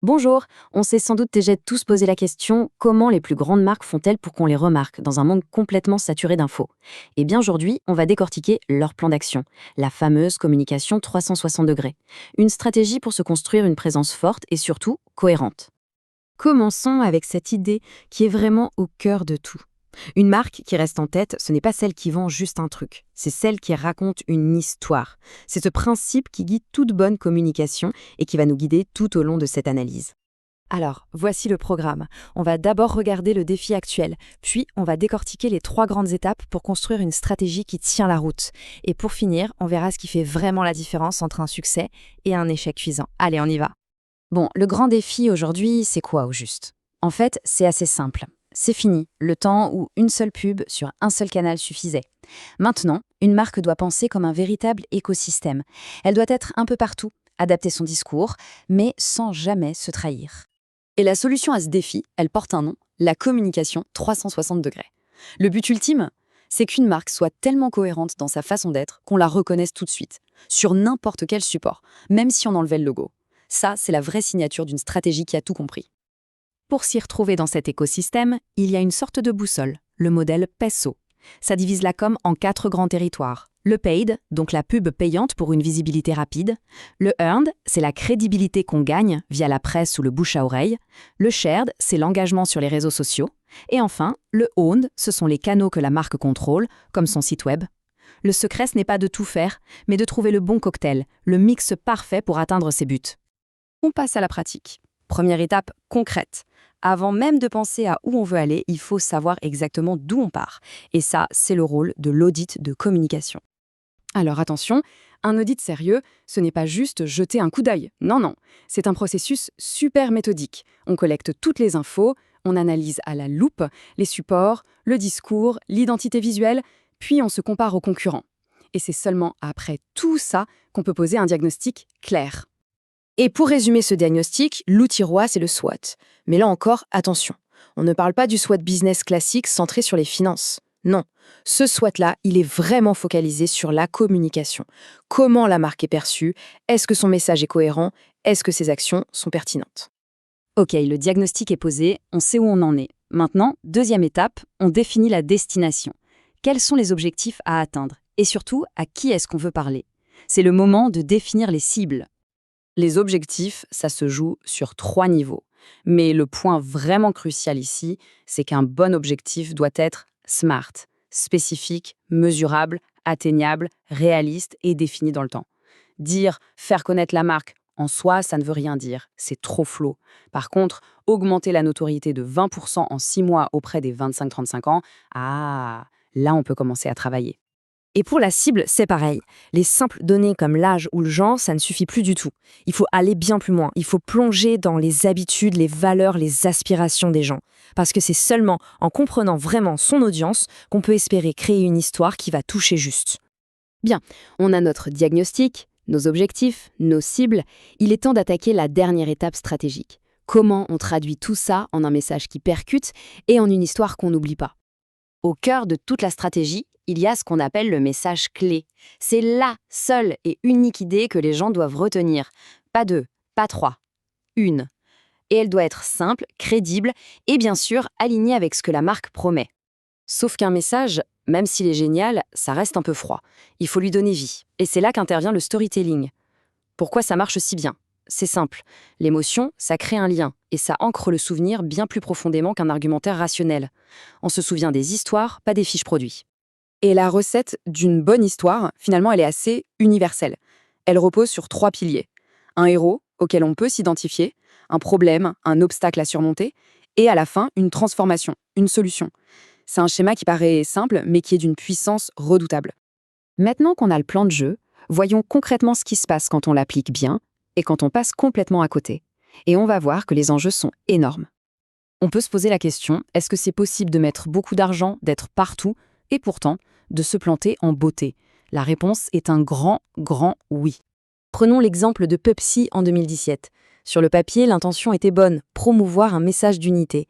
Bonjour, on s'est sans doute déjà tous posé la question comment les plus grandes marques font-elles pour qu'on les remarque dans un monde complètement saturé d'infos. Eh bien aujourd'hui, on va décortiquer leur plan d'action, la fameuse communication 360 degrés. Une stratégie pour se construire une présence forte et surtout cohérente. Commençons avec cette idée qui est vraiment au cœur de tout. Une marque qui reste en tête, ce n'est pas celle qui vend juste un truc, c'est celle qui raconte une histoire. C'est ce principe qui guide toute bonne communication et qui va nous guider tout au long de cette analyse. Alors, voici le programme. On va d'abord regarder le défi actuel, puis on va décortiquer les 3 grandes étapes pour construire une stratégie qui tient la route. Et pour finir, on verra ce qui fait vraiment la différence entre un succès et un échec cuisant. Allez, on y va. Bon, le grand défi aujourd'hui, c'est quoi au juste? En fait, c'est assez simple. C'est fini, le temps où une seule pub sur un seul canal suffisait. Maintenant, une marque doit penser comme un véritable écosystème. Elle doit être un peu partout, adapter son discours, mais sans jamais se trahir. Et la solution à ce défi, elle porte un nom, la communication 360 degrés. Le but ultime, c'est qu'une marque soit tellement cohérente dans sa façon d'être qu'on la reconnaisse tout de suite, sur n'importe quel support, même si on enlevait le logo. Ça, c'est la vraie signature d'une stratégie qui a tout compris. Pour s'y retrouver dans cet écosystème, il y a une sorte de boussole, le modèle PESO. Ça divise la com en 4 grands territoires. Le paid, donc la pub payante pour une visibilité rapide. Le earned, c'est la crédibilité qu'on gagne via la presse ou le bouche à oreille. Le shared, c'est l'engagement sur les réseaux sociaux. Et enfin, le owned, ce sont les canaux que la marque contrôle, comme son site web. Le secret, ce n'est pas de tout faire, mais de trouver le bon cocktail, le mix parfait pour atteindre ses buts. On passe à la pratique. Première étape concrète. Avant même de penser à où on veut aller, il faut savoir exactement d'où on part. Et ça, c'est le rôle de l'audit de communication. Alors attention, un audit sérieux, ce n'est pas juste jeter un coup d'œil. Non, non. C'est un processus super méthodique. On collecte toutes les infos, on analyse à la loupe les supports, le discours, l'identité visuelle, puis on se compare aux concurrents. Et c'est seulement après tout ça qu'on peut poser un diagnostic clair. Et pour résumer ce diagnostic, l'outil roi, c'est le SWOT. Mais là encore, attention, on ne parle pas du SWOT business classique centré sur les finances. Non, ce SWOT-là, il est vraiment focalisé sur la communication. Comment la marque est perçue? Est-ce que son message est cohérent? Est-ce que ses actions sont pertinentes? Ok, le diagnostic est posé, on sait où on en est. Maintenant, deuxième étape, on définit la destination. Quels sont les objectifs à atteindre? Et surtout, à qui est-ce qu'on veut parler? C'est le moment de définir les cibles. Les objectifs, ça se joue sur 3 niveaux. Mais le point vraiment crucial ici, c'est qu'un bon objectif doit être SMART, spécifique, mesurable, atteignable, réaliste et défini dans le temps. Dire « faire connaître la marque », en soi, ça ne veut rien dire, c'est trop flou. Par contre, augmenter la notoriété de 20% en 6 mois auprès des 25-35 ans, là on peut commencer à travailler. Et pour la cible, c'est pareil. Les simples données comme l'âge ou le genre, ça ne suffit plus du tout. Il faut aller bien plus loin. Il faut plonger dans les habitudes, les valeurs, les aspirations des gens. Parce que c'est seulement en comprenant vraiment son audience qu'on peut espérer créer une histoire qui va toucher juste. Bien, on a notre diagnostic, nos objectifs, nos cibles. Il est temps d'attaquer la dernière étape stratégique. Comment on traduit tout ça en un message qui percute et en une histoire qu'on n'oublie pas. Au cœur de toute la stratégie, il y a ce qu'on appelle le message clé. C'est la seule et unique idée que les gens doivent retenir. Pas 2, pas 3, une. Et elle doit être simple, crédible et bien sûr alignée avec ce que la marque promet. Sauf qu'un message, même s'il est génial, ça reste un peu froid. Il faut lui donner vie. Et c'est là qu'intervient le storytelling. Pourquoi ça marche si bien? C'est simple. L'émotion, ça crée un lien et ça ancre le souvenir bien plus profondément qu'un argumentaire rationnel. On se souvient des histoires, pas des fiches produits. Et la recette d'une bonne histoire, finalement, elle est assez universelle. Elle repose sur 3 piliers. Un héros auquel on peut s'identifier, un problème, un obstacle à surmonter, et à la fin, une transformation, une solution. C'est un schéma qui paraît simple, mais qui est d'une puissance redoutable. Maintenant qu'on a le plan de jeu, voyons concrètement ce qui se passe quand on l'applique bien et quand on passe complètement à côté. Et on va voir que les enjeux sont énormes. On peut se poser la question, est-ce que c'est possible de mettre beaucoup d'argent, d'être partout, et pourtant, de se planter en beauté? La réponse est un grand oui. Prenons l'exemple de Pepsi en 2017. Sur le papier, l'intention était bonne, promouvoir un message d'unité.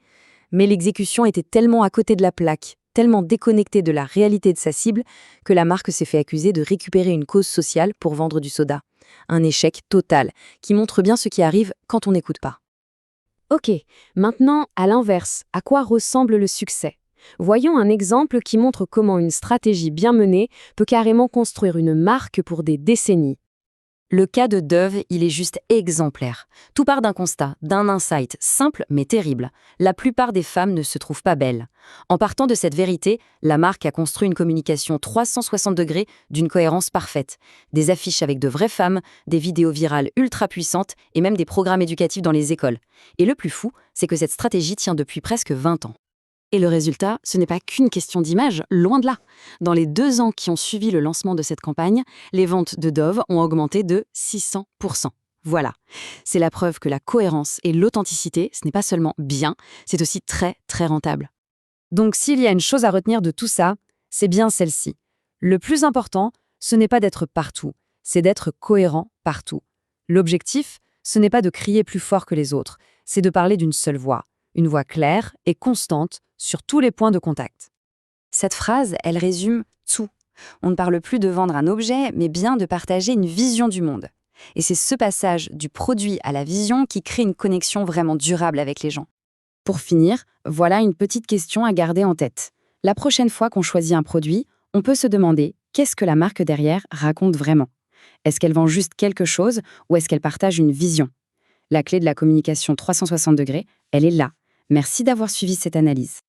Mais l'exécution était tellement à côté de la plaque, tellement déconnectée de la réalité de sa cible, que la marque s'est fait accuser de récupérer une cause sociale pour vendre du soda. Un échec total, qui montre bien ce qui arrive quand on n'écoute pas. Ok, maintenant, à l'inverse, à quoi ressemble le succès? Voyons un exemple qui montre comment une stratégie bien menée peut carrément construire une marque pour des décennies. Le cas de Dove, il est juste exemplaire. Tout part d'un constat, d'un insight simple mais terrible. La plupart des femmes ne se trouvent pas belles. En partant de cette vérité, la marque a construit une communication 360 degrés d'une cohérence parfaite. Des affiches avec de vraies femmes, des vidéos virales ultra puissantes et même des programmes éducatifs dans les écoles. Et le plus fou, c'est que cette stratégie tient depuis presque 20 ans. Et le résultat, ce n'est pas qu'une question d'image, loin de là. Dans les 2 ans qui ont suivi le lancement de cette campagne, les ventes de Dove ont augmenté de 600%. Voilà. C'est la preuve que la cohérence et l'authenticité, ce n'est pas seulement bien, c'est aussi très, très rentable. Donc s'il y a une chose à retenir de tout ça, c'est bien celle-ci. Le plus important, ce n'est pas d'être partout, c'est d'être cohérent partout. L'objectif, ce n'est pas de crier plus fort que les autres, c'est de parler d'une seule voix, une voix claire et constante sur tous les points de contact. Cette phrase, elle résume tout. On ne parle plus de vendre un objet, mais bien de partager une vision du monde. Et c'est ce passage du produit à la vision qui crée une connexion vraiment durable avec les gens. Pour finir, voilà une petite question à garder en tête. La prochaine fois qu'on choisit un produit, on peut se demander qu'est-ce que la marque derrière raconte vraiment. Est-ce qu'elle vend juste quelque chose ou est-ce qu'elle partage une vision? La clé de la communication 360 degrés, elle est là. Merci d'avoir suivi cette analyse.